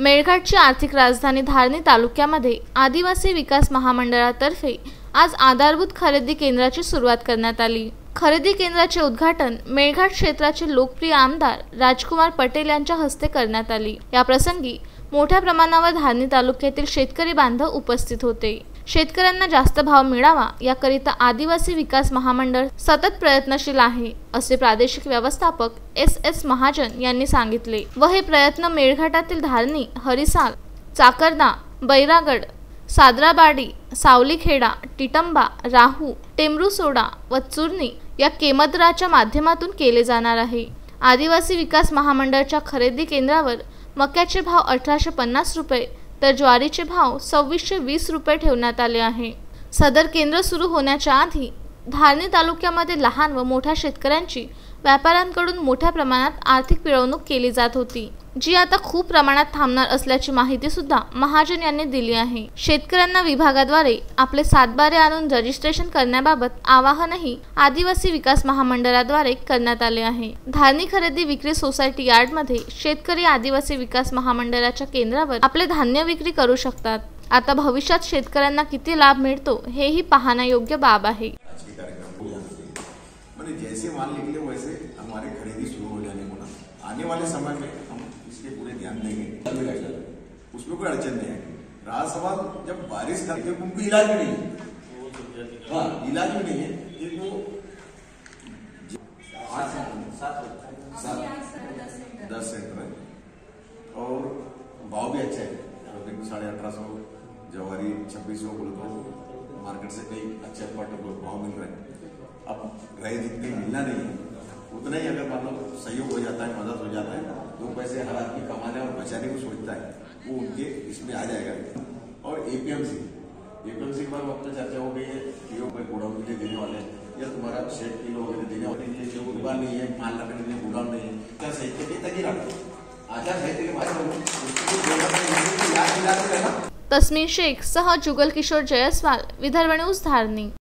मेळघाटची आर्थिक राजधानी धारणी तालुक्यामध्ये आदिवासी विकास महामंडळातर्फे आज आधारभूत खरेदी केंद्राची सुरुवात करण्यात आली। खरेदी केंद्राचे उद्घाटन मेळघाट क्षेत्राचे लोकप्रिय आमदार राजकुमार पटेल यांच्या हस्ते करण्यात आले। या प्रसंगी मोठ्या प्रमाणावर धारणी तालुक्यातील शेतकरी बांधव उपस्थित होते। शेतकऱ्यांना जास्त भाव मिळावा याकरिता आदिवासी विकास महामंडळ सतत प्रयत्नशील आहे, असे प्रादेशिक व्यवस्थापक एस महाजन यांनी सांगितले व हे प्रयत्न मेळघाटातील धारणी, हरिसाल, चाकरदा, बैरागड, सादराबाडी, सावलीखेडा, टिटंबा, राहू, टेमरूसोडा व चुरणी या केंद्राच्या माध्यमातून केले जाणार आहे। आदिवासी विकास महामंडळाच्या खरेदी केंद्रावर मक्याचे भाव 1850 रुपये तर ज्वारीचे भाव 2620 रुपये ठेवण्यात आले आहे। सदर केंद्र सुरू होण्याच्या आधी धारणी तालुक्यामध्ये लहान व मोठ्या शेतकऱ्यांची व्यापाऱ्यांकडून मोठ्या प्रमाणात आर्थिक पिळवणूक केली जात होती, जी आता खूप प्रमाणात थांबणार असल्याची माहिती सुद्धा महाजन यांनी दिली आहे। शेतकऱ्यांना विभागाद्वारे आपले सातबारे आणून रजिस्ट्रेशन करण्याबाबत आवाहनही आदिवासी विकास महामंडळाद्वारे करण्यात आले आहे। धारणी खरेदी विक्री सोसायटी यार्डमध्ये शेतकरी आदिवासी विकास महामंडळाच्या केंद्रावर आपले धान्य विक्री करू शकतात। आता भविष्यात शेतकऱ्यांना किती लाभ मिळतो हेही पाहण्यायोग्य बाब आहे। जैसे मान निकले वैसे हमारे खरीदी शुरू हो जाने को ना आने वाले समय में हम इसके पूरे ध्यान देंगे, उसमें कोई अड़चन नहीं है। रहा सवाल जब बारिश का उनको इलाज भी नहीं है, हाँ इलाज भी नहीं है, कि वो 10 सेंटर है और भाव भी अच्छा है। 1850 जवारी 2600 बोले तो मार्केट से कई अच्छे भाव मिल रहे हैं। अब रहे जितने मिलना नहीं है उतना ही अगर मान लो सहयोग हो जाता है, मदद हो जाता है, 2 पैसे हर आदमी कमाने और बचाने को सोचता है, वो उनके इसमें आ जाएगा। और एपीएमसी के बारे में अपना चर्चा हो गई है कि वो गोडाउन के लिए देने वाले हैं या तुम्हारा शेड किलो वगैरह देने वाले हैं, जो दुकान नहीं है, माल रखने के लिए गोडाउन नहीं है, क्या साहित्य के तक ही रखो आचार साहित्य के बारे में तस्मीर शेख सह जुगल किशोर जयस्वाल, विदर्भ न्यूज, धारणी।